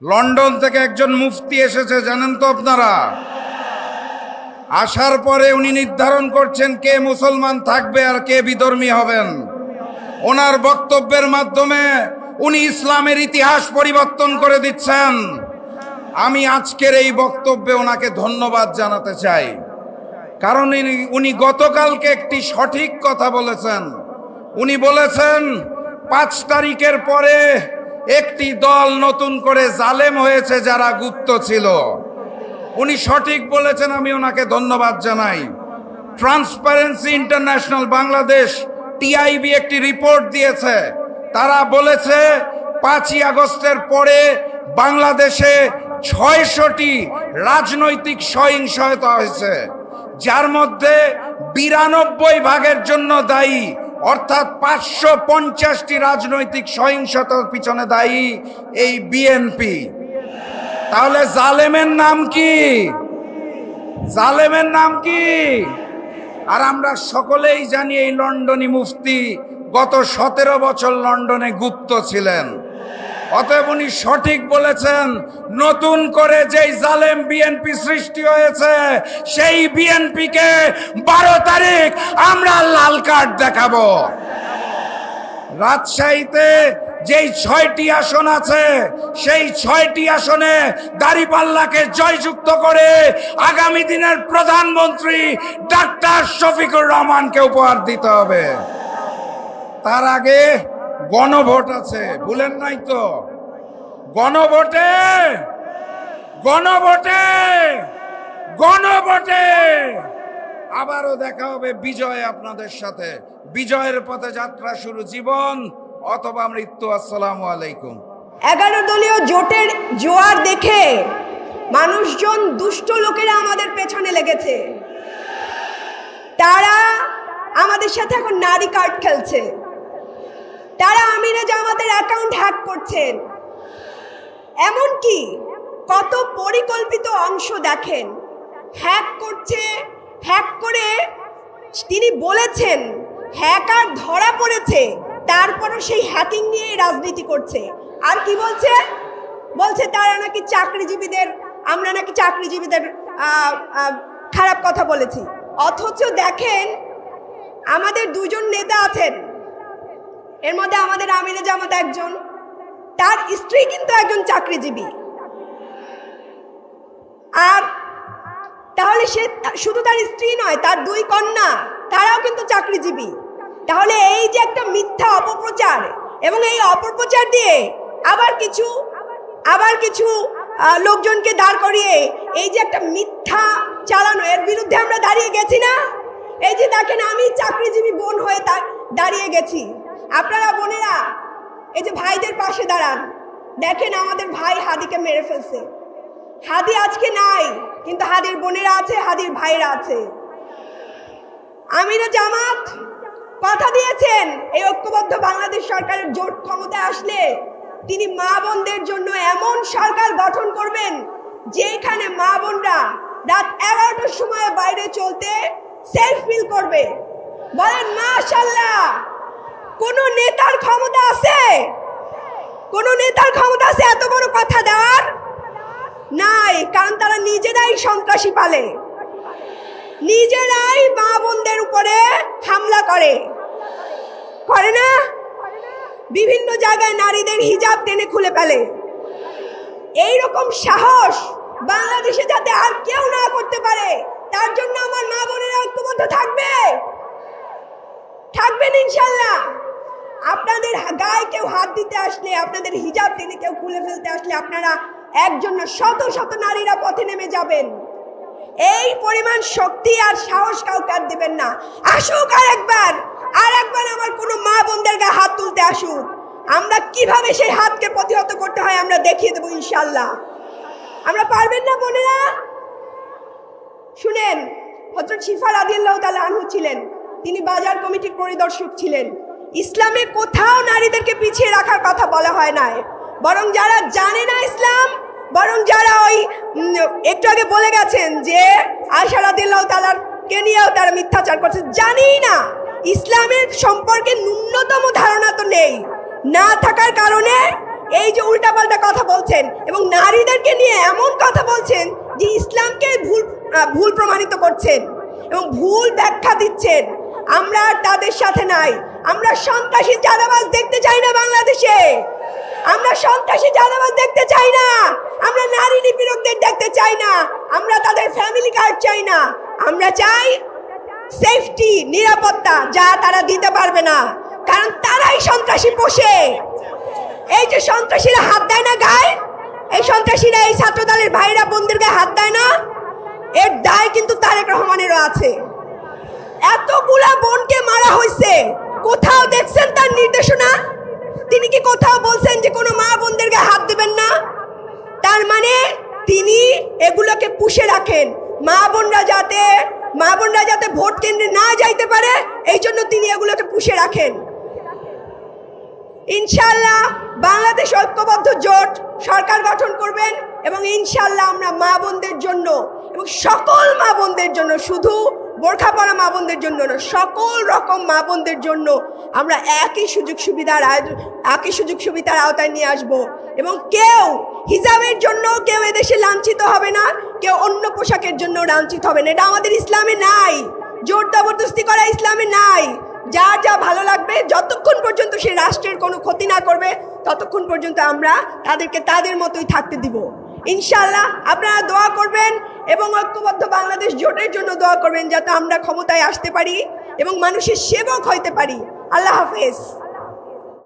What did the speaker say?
London থেকে একজন মুফতি এসেছে, জানেন তো আপনারা? আসার পরে উনি নির্ধারণ করছেন কে মুসলমান থাকবে আর কে বিধর্মী হবেন। ওনার বক্তব্যের মাধ্যমে উনি ইসলামের ইতিহাস পরিবর্তন করে দিচ্ছেন। আমি আজকের এই বক্তব্যে ওনাকে ধন্যবাদ জানাতে চাই, কারণ উনি গতকালকে একটি সঠিক কথা বলেছেন। উনি বলেছেন 5 তারিখের পরে একটি দল নতুন করে জালেম হয়েছে যারা গুপ্ত ছিল। উনি সঠিক বলেছেন, আমি ওনাকে ধন্যবাদ জানাই। ট্রান্সপারেন্সি ইন্টারন্যাশনাল বাংলাদেশ টিআইবি একটি রিপোর্ট দিয়েছে। তারা বলেছে 5ই আগস্টের পরে বাংলাদেশে 600টি রাজনৈতিক সহিংসতা হয়েছে, যার মধ্যে 92% জন্য দায়ী, অর্থাৎ 550টি রাজনৈতিক সহিংসতার পিছনে দায়ী এই বিএনপি। তাহলে জালেমের নাম কি? জালেমের নাম কি? আর আমরা সকলেই জানি এই লন্ডনী মুফতি গত 17 বছর লন্ডনে গুপ্ত ছিলেন। অতএব উনি সঠিক বলেছেন, নতুন করে যেই জালেম বিএনপি সৃষ্টি হয়েছে সেই বিএনপিকে 12 তারিখ আমরা লাল কার্ড দেখাবো। রাজশাহীতে যেই 6টি আসন আছে সেই 6টি আসনে দাঁড়িপাল্লাকে জয়যুক্ত করে আগামী দিনের প্রধানমন্ত্রী ডাক্তার শফিকুর রহমানকে উপহার দিতে হবে। তার আগে গণভোট আছে, ভুলেন নাই তো? গণভোটে গণভোটে গণভোটে আবারও দেখা হবে বিজয় আপনাদের সাথে। বিজয়ের পথে যাত্রা শুরু, জীবন অথবা মৃত্যু। আসসালামু আলাইকুম। 11 দলীয় জোটের জোয়ার দেখে মানুষজন, দুষ্ট লোকেরা আমাদের পেছনে লেগেছে। তারা আমাদের সাথে এখন নারী কার্ড খেলছে। তারা আমিরে জামাতের অ্যাকাউন্ট হ্যাক করছেন। এমনকি কত পরিকল্পিত অংশ দেখেন, হ্যাক করছে। হ্যাক করে তিনি বলেছেন হ্যাকার ধরা পড়েছে, তারপরও সেই হ্যাকিং নিয়ে রাজনীতি করছে। আর কি বলছে? বলছে তারা নাকি চাকরিজীবীদের, আমরা নাকি চাকরিজীবীদের খারাপ কথা বলেছি। অথচ দেখেন আমাদের 2জন নেতা আছেন, এর মধ্যে আমাদের আমিরে জামাত একজন, তার স্ত্রী কিন্তু একজন চাকরিজীবী। আর তাহলে সে শুধু তার স্ত্রী নয়, তার 2 কন্যা, তারাও কিন্তু চাকরিজীবী। তাহলে এই যে একটা মিথ্যা অপপ্রচার, এবং এই অপপ্রচার দিয়ে আবার কিছু লোকজনকে দাঁড় করিয়ে এই যে একটা মিথ্যা চালানো, এর বিরুদ্ধে আমরা দাঁড়িয়ে গেছি না? এই যে দেখেন, আমি চাকরিজীবী বোন হয়ে দাঁড়িয়ে গেছি। আপনারা বোনেরা এই যে ভাইদের পাশে দাঁড়ান। দেখেন আমাদের ভাই হাদিকে মেরে ফেলছে। হাদি আজকে নাই, কিন্তু হাদির বোনেরা আছে, হাদির ভাইরা আছে। আমিরে জামাত কথা দিয়েছেন এই ঐক্যবদ্ধ বাংলাদেশ সরকারের জোট ক্ষমতায় আসলে তিনি মা বোনদের জন্য এমন সরকার গঠন করবেন যেখানে মা বোনরা রাত 11টার সময় বাইরে চলতে সেফ ফিল করবে। বলেন মাশাআল্লাহ। কোন নেতার ক্ষমতা আছে? কোন নেতার ক্ষমতা আছে এত বড় কথা দেওয়ার? নাই, কারণ তারা নিজেরাই সন্ত্রাসী পালে, নিজেরাই মা বোনদের উপরে হামলা করে না? বিভিন্ন জায়গায় নারীদের হিজাব টেনে খুলে ফেলে। এইরকম সাহস বাংলাদেশে যাতে আর কেউ না করতে পারে, তার জন্য আমার মা বোনেরা ঐক্যবদ্ধ থাকবেন ইনশাল্লাহ। আপনাদের গায়ে কেউ হাত দিতে আসলে, আপনাদের হিজাব টেনে কেউ খুলে ফেলতে আসলে, আপনারা একজন শত শত নারীরা পথে নেমে যাবেন। এই পরিমাণ শক্তি আর সাহস কাউকে আর দিবেন না। আসুক আর একবার আমার কোনো মা বোনদের গায়ে হাত তুলতে আসুক, আমরা কিভাবে সেই হাতকে প্রতিহত করতে হয় আমরা দেখিয়ে দেবো ইনশাল্লাহ। আমরা পারবেন না বোনেরা? শুনেন, হযরত শিফা রাদিয়াল্লাহু তাআলা আনহু ছিলেন, তিনি বাজার কমিটির পরিদর্শক ছিলেন। ইসলামে কোথাও নারীদেরকে পিছিয়ে রাখার কথা বলা হয় নাই, বরং যারা জানে না ইসলাম, বরং যারা ওই একটু আগে বলে গেছেন যে আয়েশা রাদিয়াল্লাহু তাআলার কে নিয়েও তারা মিথ্যাচার করছে, জানেই না, ইসলামের সম্পর্কে ন্যূনতম ধারণা তো নেই। না থাকার কারণে এই যে উল্টাপাল্টা কথা বলছেন এবং নারীদেরকে নিয়ে এমন কথা বলছেন যে ইসলামকে ভুল প্রমাণিত করছেন এবং ভুল ব্যাখ্যা দিচ্ছেন, আমরা আর তাদের সাথে নাই। আমরা সন্ত্রাসী চাঁদাবাজ দেখতে চাই না বাংলাদেশে, আমরা সন্ত্রাসী চাঁদাবাজ দেখতে চাই না, আমরা নারী নিপীড়কদের দেখতে চাই না, আমরা তাদের ফ্যামিলি কার্ড চাই না, আমরা চাই সেফটি, নিরাপত্তা, যা তারা দিতে পারবে না, কারণ তারাই সন্ত্রাসী পোষে। এই যে সন্ত্রাসীরা হাত দেয় না গায়ে, এই সন্ত্রাসীরা এই ছাত্র দলের ভাইরা বোনদের গায়ে হাত দেয় না, এর দায় কিন্তু তারেক রহমানেরও আছে। এতগুলা বোনকে মারা হয়েছে, কোথাও দেখছেন তার নির্দেশনা? তিনি কি কোথাও বলছেন যে কোনো মা বোনদের গায়ে হাত দিবেন না? তার মানে তিনি এগুলোকে পুষে রাখেন, মা বোনরা যাতে ভোট কেন্দ্রে না যাইতে পারে, এই জন্য তিনি এগুলোকে পুষে রাখেন। ইনশাআল্লাহ বাংলাদেশ ঐক্যবদ্ধ জোট সরকার গঠন করবেন এবং ইনশাআল্লাহ আমরা মা বোনদের জন্য এবং সকল মা বোনদের জন্য, শুধু বোরখা পরা মা বোনদের জন্য না, সকল রকম মা বোনদের জন্য আমরা একই সুযোগ সুবিধার আওতায় নিয়ে আসব। এবং কেউ হিজাবের জন্য কেউ এদেশে লাঞ্ছিত হবে না, কেউ অন্য পোশাকের জন্য লাঞ্ছিত হবে না। এটা আমাদের ইসলামে নাই, জোর জবরদস্তি করা ইসলামে নাই। যার যা ভালো লাগবে, যতক্ষণ পর্যন্ত সে রাষ্ট্রের কোনো ক্ষতি না করবে ততক্ষণ পর্যন্ত আমরা তাদেরকে তাদের মতোই থাকতে দিব। ইনশাআল্লাহ আপনারা দোয়া করবেন এবং ঐক্যবদ্ধ বাংলাদেশ জোটের জন্য দোয়া করবেন, যাতে আমরা ক্ষমতায় আসতে পারি এবং মানুষের সেবক হইতে পারি। আল্লাহ হাফেজ।